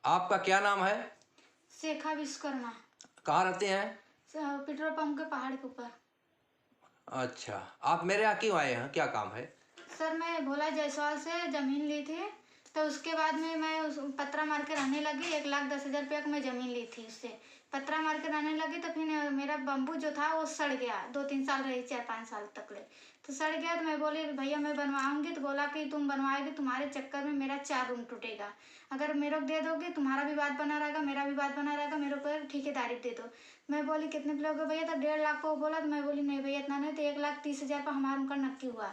आपका क्या नाम है? शेखा विश्वकर्मा। कहाँ रहते हैं? पेट्रोल पंप के पहाड़ के ऊपर। अच्छा, आप मेरे यहाँ क्यों आए हैं, क्या काम है? सर मैं भोला जायसवाल से ज़मीन ली थी, तो उसके बाद में मैं उस पत्रा मार के रहने लगी। 1,10,000 रुपया की मैं ज़मीन ली थी उससे। पत्रा मार के रहने लगी तो फिर मेरा बम्बू जो था वो सड़ गया। 2-3 साल रही, 4-5 साल तक ले तो सड़ गया। तो मैं बोली भैया मैं बनवाऊंगी, तो बोला कि तुम बनवाएगी, तुम्हारे चक्कर में मेरा 4 रूम टूटेगा। अगर मेरे को दे दोगे तुम्हारा भी बात बना रहेगा, मेरा भी बात बना रहेगा, मेरे को ठेकेदारी दे दो। मैं बोली कितने पे लोगे भैया? तो 1.5 लाख को बोला। तो मैं बोली नहीं भैया इतना नहीं। तो 1,30,000 पर हमारा उनका नक्की हुआ।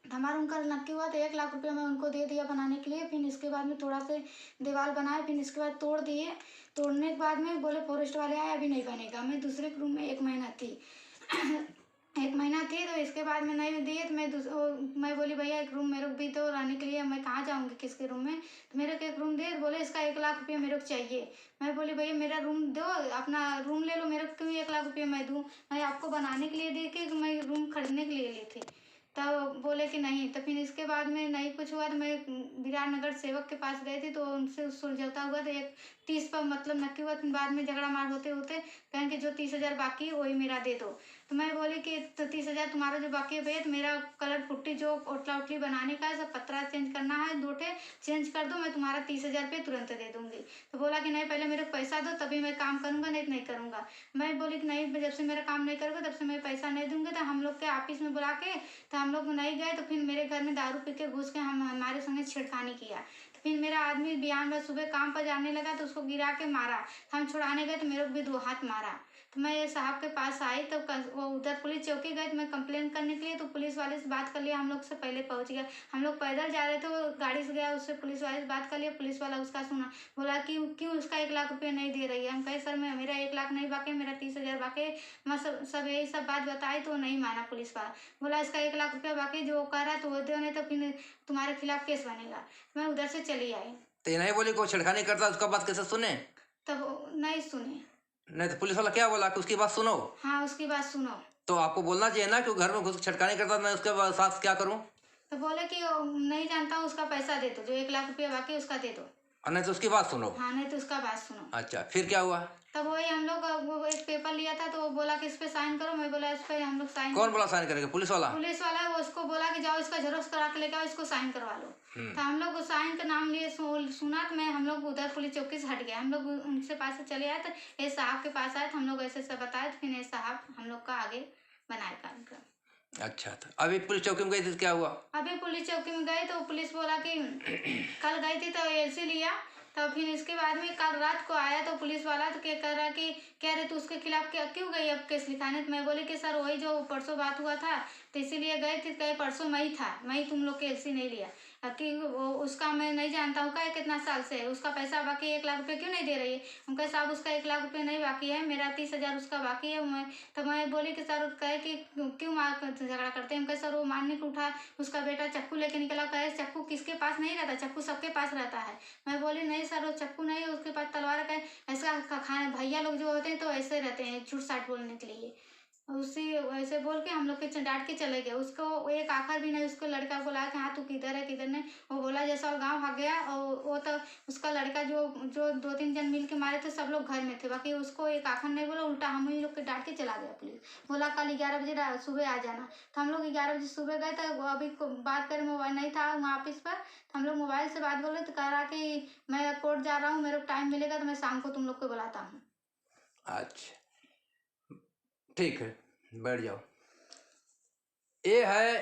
हमारा उनका नक्की हुआ तो 1 लाख रुपया मैं उनको दे दिया बनाने के लिए। फिर इसके बाद में थोड़ा से दीवार बनाए, फिर इसके बाद तोड़ दिए। तोड़ने के बाद में बोले फॉरेस्ट वाले आए अभी नहीं बनेगा। मैं दूसरे रूम में 1 महीना थी 1 महीना थी। तो इसके बाद में नहीं दिए तो मैं बोली भैया एक रूम मेरे को भी दो रहने के लिए, मैं कहाँ जाऊँगी किसके रूम में? तो मेरे को एक रूम दे। बोले इसका 1 लाख रुपया मेरे को चाहिए। मैं बोली भैया मेरा रूम दो, अपना रूम ले लो, मेरे को क्यों 1 लाख रुपया मैं दूँ? मैं आपको बनाने के लिए दी कि मैं रूम खरीदने के लिए ली थी? तब बोले कि नहीं। तो फिर इसके बाद में नहीं कुछ हुआ तो मैं विराटनगर सेवक के पास गई थी, तो उनसे सुलझौता हुआ तो 1,30 पर मतलब नक्की हुआ। फिर बाद में झगड़ा मार होते होते कहें कि जो 30,000 बाकी है वही मेरा दे दो। तो मैं बोली कि तो 30,000 तुम्हारा जो बाकी है भैया, तो मेरा कलर पुट्टी जो ओटला उटली बनाने का है सब पत्रा चेंज करना है, 2 ठे चेंज कर दो, मैं तुम्हारा 30,000 रुपये तुरंत दे दूंगी। तो बोला कि नहीं पहले मेरे को पैसा दो तभी मैं काम करूंगा, नहीं तो नहीं करूंगा। मैं बोली कि नहीं जब से मेरा काम नहीं करोगे तब से मैं पैसा नहीं दूंगी। तो हम लोग के ऑफिस में बुला के तो हम लोग नहीं गए। तो फिर मेरे घर में दारू पी के घुस के हमारे संगे छेड़खानी किया। तो फिर मेरा आदमी बयान में सुबह काम पर जाने लगा तो उसको गिरा के मारा। हम छुड़ाने गए तो मेरे को भी 2 हाथ मारा। तो मैं ये साहब के पास आई तो वो उधर पुलिस चौकी गए तो मैं कंप्लेन करने के लिए, तो पुलिस वाले से बात कर लिया, हम लोग से पहले पहुंच गया। हम लोग पैदल जा रहे थे, वो गाड़ी से गया, उससे पुलिस वाले से बात कर लिया। पुलिस वाला उसका सुना, बोला कि क्यों उसका 1 लाख रुपये नहीं दे रही है? हम कहे सर मैं मेरा 1 लाख नहीं बाकी, मेरा 30,000 बाकी। मैं सब यही सब बात बताई तो नहीं माना पुलिस वाला। बोला इसका 1 लाख रुपया बाकी, जो कह रहा है तो वो दो, नहीं तो फिर तुम्हारे खिलाफ केस बनेगा। मैं उधर से चली आई। तो ये नहीं बोली कोई छेड़खानी करता, उसका बात कैसे सुने? तब नहीं सुने। नहीं तो पुलिस वाला क्या बोला कि उसकी बात सुनो? हाँ उसकी बात सुनो। तो आपको बोलना चाहिए ना कि वो घर में घुस के छेड़खानी करता, मैं उसके साथ क्या करूं? तो बोले कि नहीं जानता हूँ, उसका पैसा दे दो, जो 1 लाख रुपया बाकी है उसका दे दो। और नहीं तो उसकी बात सुनो। हाँ नहीं तो उसका बात सुनो। अच्छा, फिर क्या हुआ? तब वही हम लोग वो एक पेपर लिया था तो वो बोला कि इस पे साइन करो। मैं बोला इस पे हम लोग साइन। कौन बोला साइन करेगा? पुलिस वाला? पुलिस वाला वो उसको बोला कि जाओ इसका जेरोक्स करा के लेके आओ, इसको साइन करवा लो। तो हम लोग साइन का नाम लिए सुना तो मैं हम लोग उधर पुलिस चौकी से हट गए। हम लोग उनसे पास से चले आए तो ये साहब के पास आए तो हम लोग ऐसे ऐसे बताए तो फिर ये साहब हम लोग का आगे बनाए कार्यक्रम। अच्छा, था अभी पुलिस चौकी में गई थी तो क्या हुआ? अभी पुलिस चौकी में गए तो पुलिस बोला कि कल गई थी तो एलसी लिया। तो फिर इसके बाद में कल रात को आया तो पुलिस वाला तो क्या कर रहा कि कह रहे तो उसके खिलाफ क्या क्यों गई अब केस लिखाने? तो मैं बोली कि सर वही जो परसों बात हुआ था तो इसीलिए गए थे। कहे परसों मैं ही था, मैं ही तुम लोग के एलसी नहीं लिया कि वो उसका मैं नहीं जानता हूँ क्या कितना साल से है, उसका पैसा बाकी 1 लाख रुपये क्यों नहीं दे रही है? हम कहे साहब उसका 1 लाख रुपये नहीं बाकी है, मेरा 30,000 उसका बाकी है। मैं बोली कि सर कहे कि क्यों झगड़ा करते हैं? हम कहे सर वो मारने को उठा, उसका बेटा चक्कू लेके निकला। कहे चक्कू किसके पास नहीं रहता, चक्कू सबके पास रहता है। मैं बोली नहीं सर वो चक्कू नहीं है, उसके पास तलवार। कहे ऐसा खाने भैया लोग जो होते हैं तो ऐसे रहते हैं झूठ साठ बोलने के लिए। उसी वैसे बोल के हम लोग के डांट के चले गए। उसको एक आखिर भी नहीं, उसको लड़का को बोला कि हाँ तू किधर है किधर नहीं। वो बोला जैसा गांव भाग गया। और वो तो उसका लड़का जो जो 2-3 जन मिल के मारे थे सब लोग घर में थे, बाकी उसको एक आखिर नहीं बोला, उल्टा हम ही लोग के डांट के चला गया पुलिस। बोला कल 11 बजे सुबह आ जाना। तो हम लोग 11 बजे सुबह गए तो अभी बात करें मोबाइल नहीं था वहाँ ऑफिस पर। तो हम लोग मोबाइल से बात बोले तो कह रहा कि मैं कोर्ट जा रहा हूँ, मेरे को टाइम मिलेगा तो मैं शाम को तुम लोग को बुलाता हूँ। अच्छा ठीक है, बैठ जाओ। ये है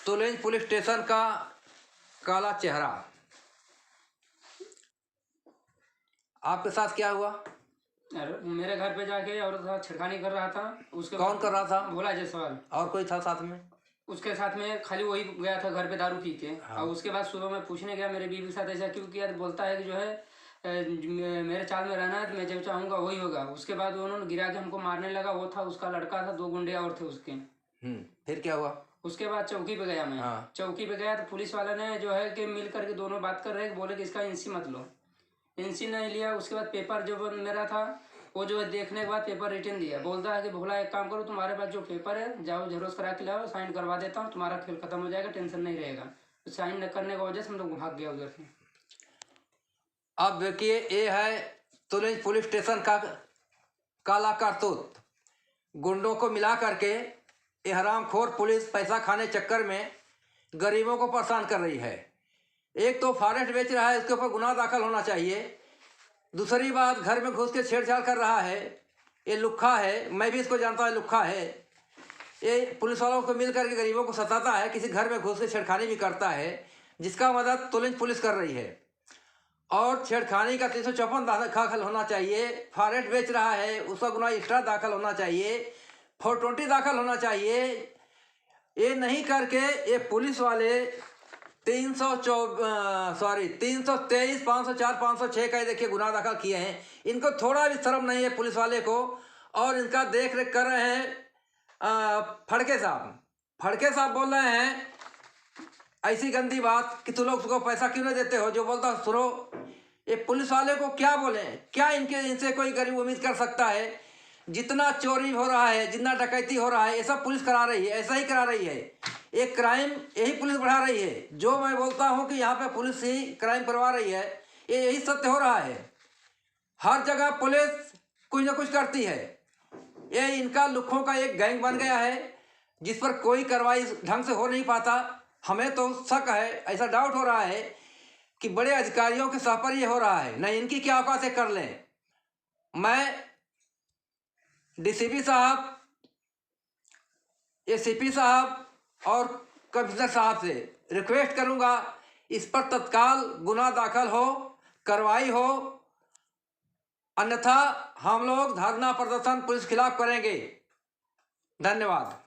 तुलेंज पुलिस स्टेशन का काला चेहरा। आपके साथ क्या हुआ? मेरे घर पे जाके और छेड़खानी कर रहा था। उसके कौन कर रहा था? भोला जायसवाल। और कोई था साथ में? उसके साथ में खाली वही गया था घर पे दारू पी के। हाँ। और उसके बाद सुबह मैं पूछने गया मेरे बीवी के साथ ऐसा क्यों किया, बोलता है कि जो है मेरे चाल में रहना है तो मैं जब चाहूँगा वही होगा। उसके बाद उन्होंने गिरा के हमको मारने लगा। वो था उसका लड़का था, 2 गुंडे और थे उसके। फिर क्या हुआ? उसके बाद चौकी पे गया मैं। हाँ। चौकी पे गया तो पुलिस वाले ने जो है कि मिल करके दोनों बात कर रहे, बोले कि इसका एनसी मत लो। एनसी नहीं लिया। उसके बाद पेपर जो मेरा था वो जो है देखने के बाद पेपर रिटर्न दिया। बोलता है कि भोला एक काम करो, तुम्हारे पास जो पेपर है जाओ जेरोक्स करा के लाओ, साइन करवा देता हूँ, तुम्हारा खेल खत्म हो जाएगा, टेंशन नहीं रहेगा। तो साइन न करने की वजह से हम लोग भाग गया उधर से। अब देखिए, ये है तुलिंज पुलिस स्टेशन का काला करतूत। गुंडों को मिला करके ये हरामखोर पुलिस पैसा खाने चक्कर में गरीबों को परेशान कर रही है। एक तो फॉरेस्ट बेच रहा है, इसके ऊपर गुनाह दाखिल होना चाहिए। दूसरी बात, घर में घुस के छेड़छाड़ कर रहा है, ये लुक्खा है। मैं भी इसको जानता हूँ, लुक्खा है। ये पुलिस वालों को मिल करके गरीबों को सताता है, किसी घर में घुस के छेड़खानी भी करता है, जिसका मदद तुलिंज पुलिस कर रही है। और छेड़खानी का 354 दाखिल होना चाहिए। फॉरेस्ट बेच रहा है, उसका गुनाह एक्स्ट्रा दाखिल होना चाहिए। 420 दाखिल होना चाहिए। ये नहीं करके ये पुलिस वाले 323, 504, 506 का देखिए गुनाह दाखिल किए हैं। इनको थोड़ा भी शर्म नहीं है पुलिस वाले को। और इनका देख रेख कर रहे हैं फड़के साहब बोल रहे हैं ऐसी गंदी बात कि तुम लोग उसको पैसा क्यों नहीं देते हो। जो बोलता सुनो, ये पुलिस वाले को क्या बोले, क्या इनसे कोई गरीब उम्मीद कर सकता है। जितना चोरी हो रहा है, जितना डकैती हो रहा है, ये सब पुलिस करा रही है, ऐसा ही करा रही है। एक क्राइम यही पुलिस बढ़ा रही है। जो मैं बोलता हूँ कि यहाँ पे पुलिस ही क्राइम करवा रही है, ये यही सत्य हो रहा है। हर जगह पुलिस कुछ ना कुछ करती है। ये इनका लुक्खों का एक गैंग बन गया है, जिस पर कोई कार्रवाई ढंग से हो नहीं पाता। हमें तो शक है, ऐसा डाउट हो रहा है कि बड़े अधिकारियों के सह पर ये हो रहा है। नहीं, इनकी क्या औकात है कर लें। मैं डीसीपी साहब, एसीपी साहब और कमिश्नर साहब से रिक्वेस्ट करूंगा, इस पर तत्काल गुनाह दाखिल हो, कार्रवाई हो, अन्यथा हम लोग धरना प्रदर्शन पुलिस खिलाफ करेंगे। धन्यवाद।